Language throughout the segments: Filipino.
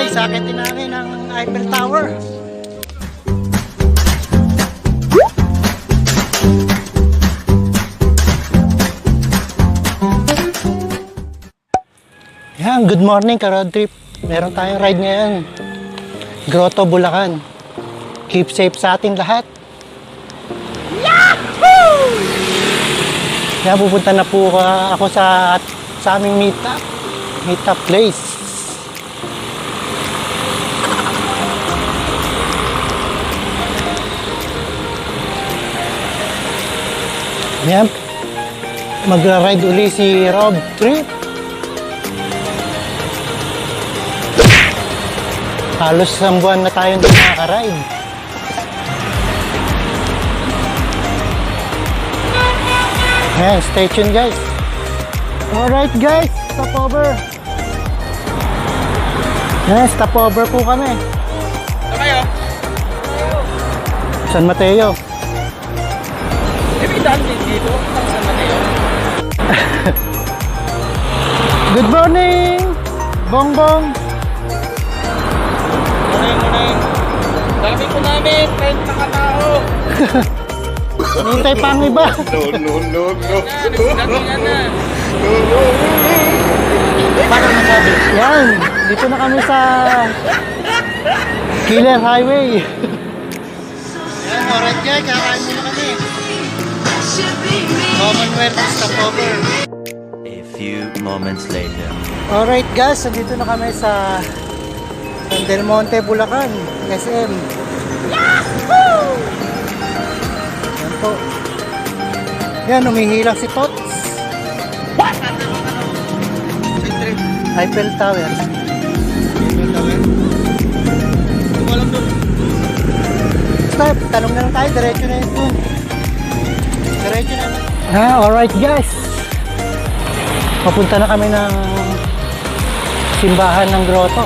guys, akitin namin ang Eiffel Tower. Yan, good morning ka-road trip. Meron tayong ride ngayon. Grotto, Bulacan. Keep safe sa atin lahat. Yahoo! Yan, pupunta na po ako sa aming meetup place. Yan, magra-ride uli si Rob Trip. Halos isang buwan na tayo hindi nakaka-ride. Ayan, stay tuned guys. Alright guys, stop over. Ayan, stop over po kami. Saan kayo? San Mateo. May daan din dito. San Mateo. Good morning, Bongbong. Morning. Dami ko namin, 30 katao. Hintay pa ang iba. No. Nagsigatingan na. Paano nasabi? Yan, dito na kami sa Killer Highway. Yan, alright guys, kakain muna kami. Commonwealth stopover. A few moments later. Alright guys, nandito na kami sa San Del Monte, Bulacan, SM. Yahoo! Yan po. Yan, umihilang si Tots. What? Eiffel Tower. Walang doon. Stop, tanong na lang tayo, diretso na yun. Diretso na. Alright guys. Papunta na kami ng simbahan ng grotto.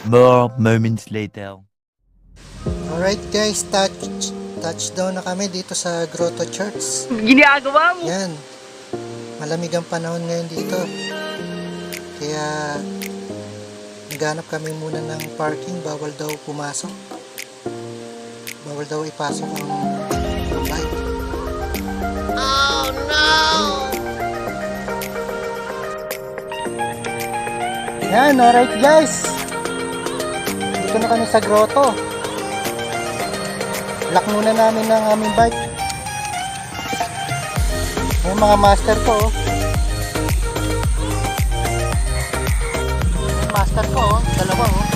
More moments later. Alright guys, touchdown na kami dito sa Grotto Church. Ginagawa mo? Yan. Malamig ang panahon ngayon dito. Kaya naghanap kami muna ng parking. Bawal daw pumasok. Bawal daw ipasok ang bike. Oh no! Yan, alright guys. Dito na kami sa grotto. Lock muna namin ng aming bike. Yung mga master ko, oh. Yung master ko, oh. Dalawa, oh.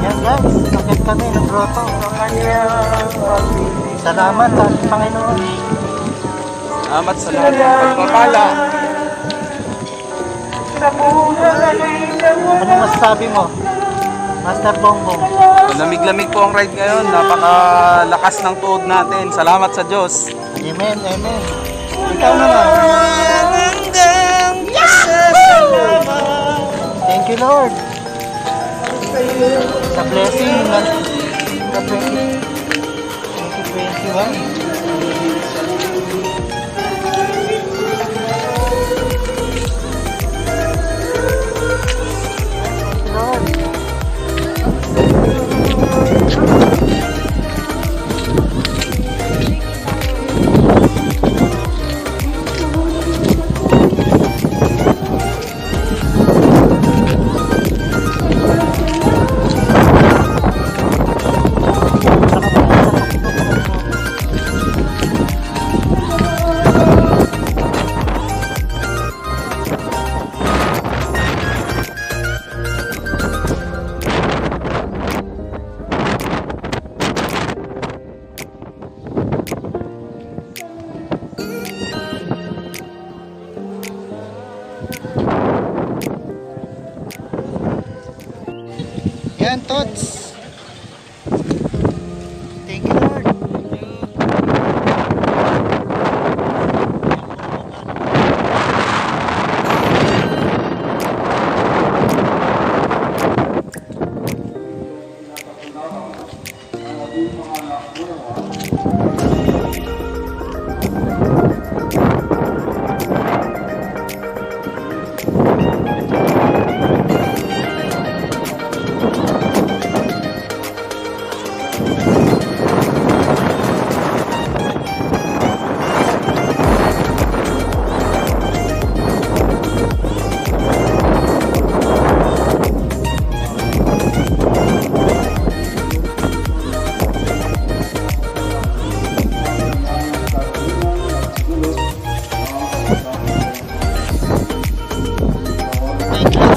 Yan guys, nakit kami ng grotto. Salamat sa Panginoon. Salamat sa lahat ng pagpapala. Ano masasabi mo, Master Bongbong? Lamig-lamig po ang ride ngayon. Napakalakas ng tuhod natin. Salamat sa Diyos. Amen, amen. Ikaw naman. Thank you Lord sa blessing ng 2021. Yan, Tots. Thank you, Lord. Thank you, Lord.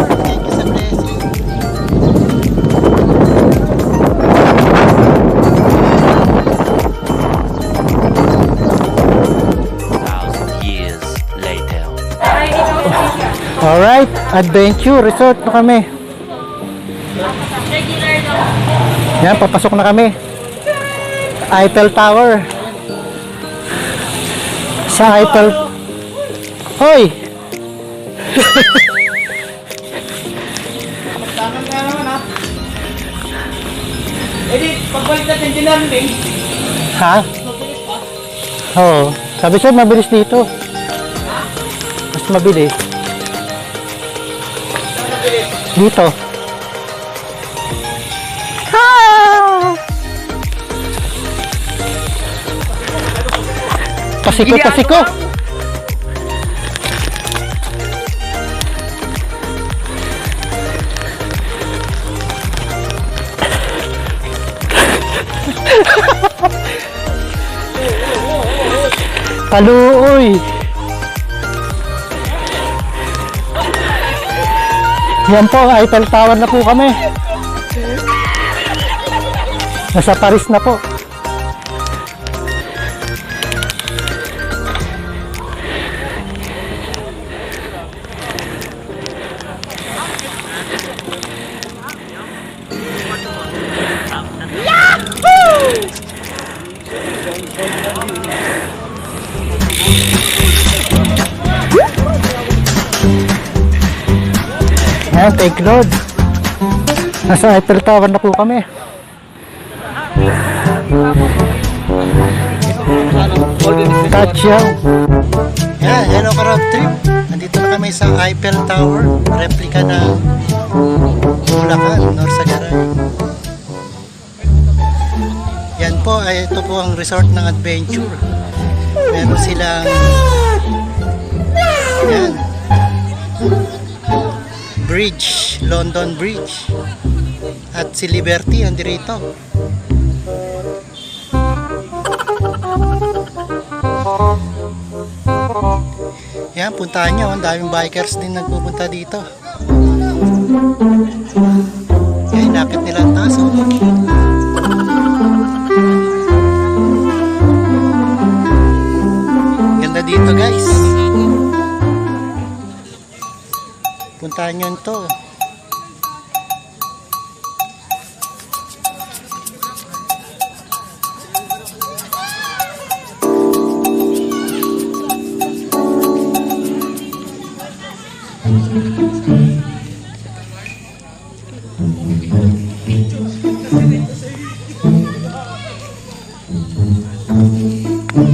Thank you sa blessing. Thousand years later. Alright, Adventure Resort na kami. Yan, papasok na kami. Eiffel Tower. Sa Eiffel. Hoy! Pagbalik natin din namin Ha? Oo. Sabi siya, mabilis dito. Mas mabilis. Dito. Ah! Pasiko, pasiko. Kaluoy. Yan po, Eiffel Tower na po kami. Nasa Paris na po. Ayan, thank Lord. Nasa Eiffel Tower na po kami. Touchdown. Yeah, hello ka road trip. Nandito na kami sa Eiffel Tower, replica ng Bulacan, Norsagaray. Yan po, ay ito po ang resort ng adventure. Meron silang yan, bridge, London Bridge, at si Liberty andirito. Yan, puntahan nyo, ang daming bikers din nagpupunta dito. Yan, inakit nila ang taas. Oh. Ganda dito, guys. Puntahan nyo ito.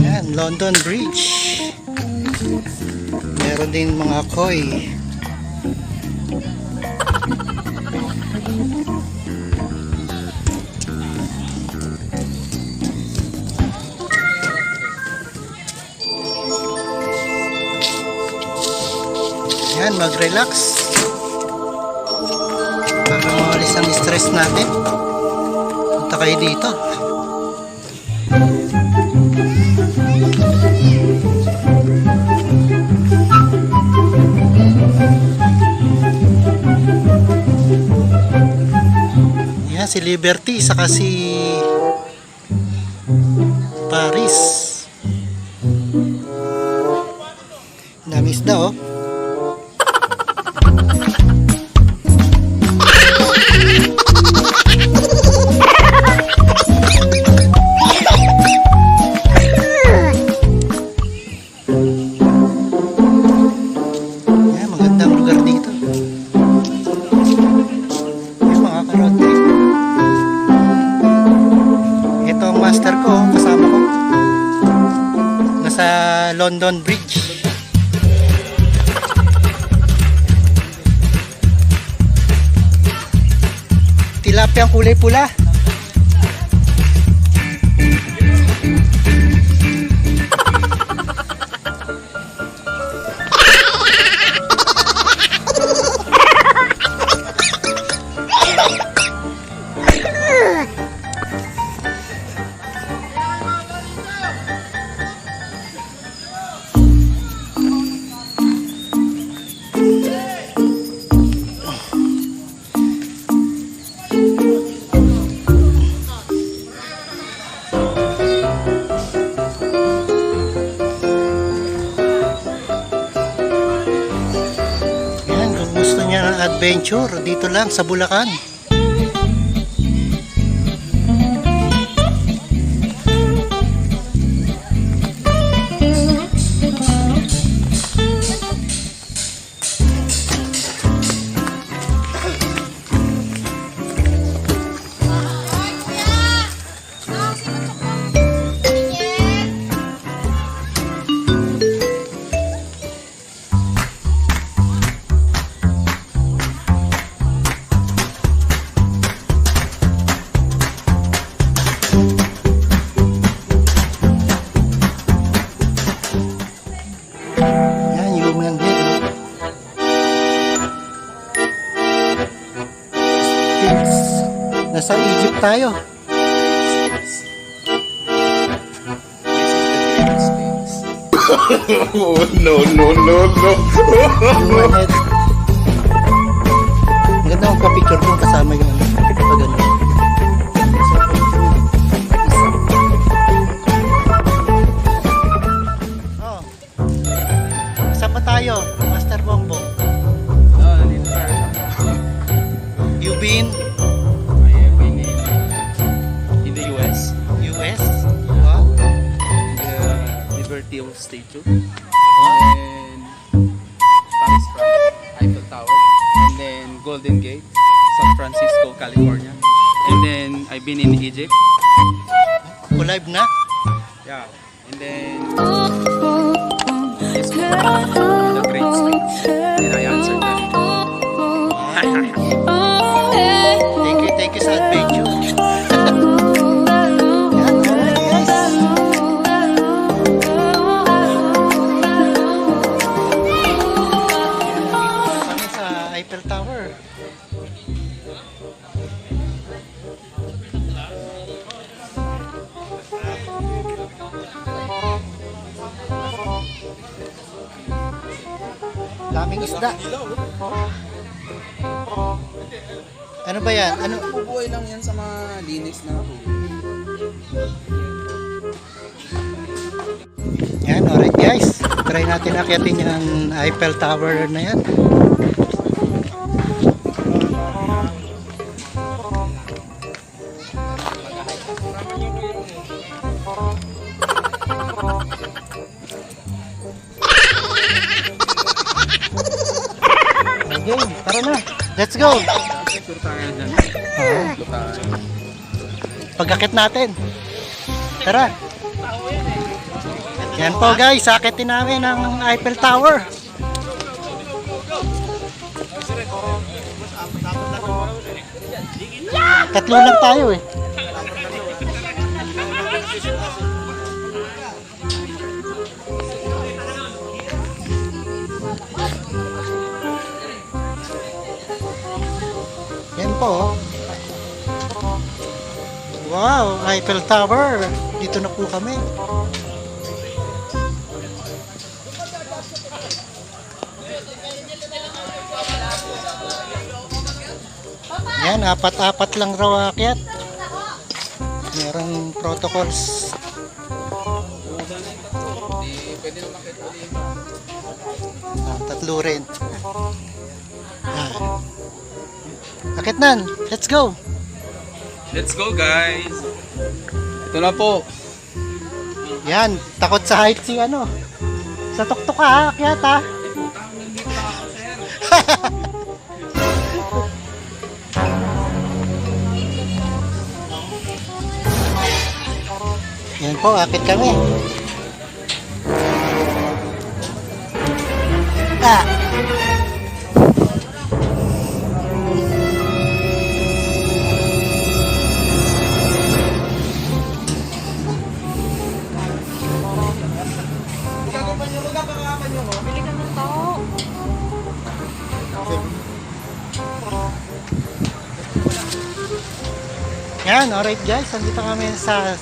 Yan, London Bridge. Meron din mga koi. Yan, mag-relax para mawalis ang stress natin. Punta kayo dito. Yan, si Liberty saka si Paris. Namis daw, oh. London Bridge. Tilapia ang kulay pula. Yan, kung gusto niya ng adventure, dito lang sa Bulacan. Yan, human head. Sphinx. Nasa Egypt tayo. Oh, no, no, no, no. Human head. Maganda akong pa-picture doon kasama yung pagano. Oh. Saan pa tayo, Master Bongbong? Dito tayo. You been I have been in the US, US? Wow. the Liberty Statue, and Paris, France, Eiffel Tower, and then Golden Gate, San Francisco, California, and then I've been in Egypt, Live na? yeah, and then yes, the Great Speech, and I answered that. Thank you sa adventure. Yan, alright guys. Kami sa Eiffel Tower. Daming isda. Ano ba yan? Ano? Bubuhay lang yan sa mga linis na tubig. Yan, alright guys. Try natin akyatin yung Eiffel Tower na yan. Okay, tara na. Let's go. Tour tayo dyan. Tour tayo. Pagkakit natin. Tara. Yan po guys, akitin namin ang Eiffel Tower. Tatlo lang tayo eh. Yan po. Wow, Eiffel Tower. Dito na po kami. Yan, apat-apat lang raw akyat. Merong protocols. Pwede naman kayo ulit. Tatlo rin. Akit nan, let's go. Let's go guys! Ito na po. Yan, takot sa height si ano. Sa tuktok ka ha, akyat ha. Yan po, akit kami. Yan, alright guys, andito kami sa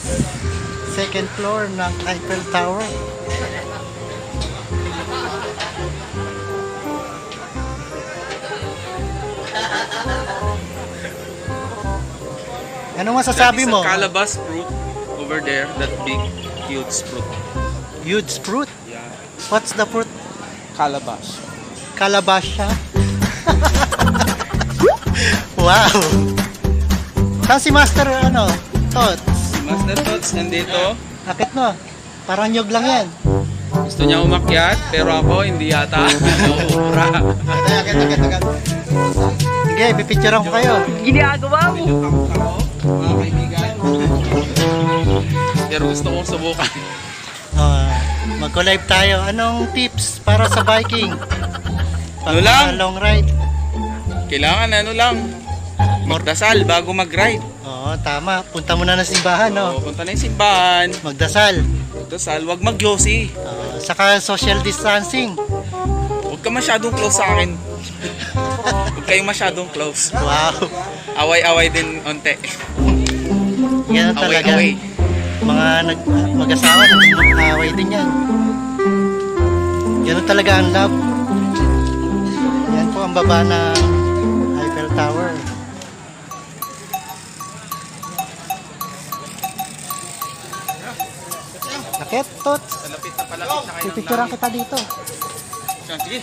second floor ng Eiffel Tower. Anong masasabi mo? That is a calabash fruit over there. That big, huge fruit. Huge fruit? Yeah. What's the fruit? Calabash. Calabash siya? Wow! Saan si Master, Tots? Master Tots, nandito. Akit mo. Parang nyog lang yan. Gusto niya umakyat, pero ako hindi yata. Nauura. Agad. Sige, pipicturean ko kayo. Medyo takot ako, mga kaibigan. Pero gusto kong subukan. Mag-collab tayo. Anong tips para sa biking? Ano lang? Long ride. Kailangan magdasal bago mag-ride. Oo, tama. Punta muna na simbahan, no? So, punta na yung simbahan. Magdasal. Magdasal, wag mag-glossy. Saka social distancing. Huwag ka masyadong close sa akin. Huwag kayong masyadong close. Wow. Away-away din onte. Yan talaga. Away-away. Mga mag-asawa, nag-away din yan. Ganun talaga ang love. Yan po ang baba ng Eiffel Tower. Akit, Tots. Palapit na kayo. Pipicturean kita dito. Sige.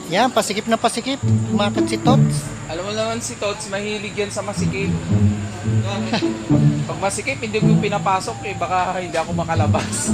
Yan, pasikip na pasikip. Umakit si Tots. Alam mo naman si Tots, mahilig yan sa masikip. Pag masikip, hindi ko pinapasok baka hindi ako makalabas.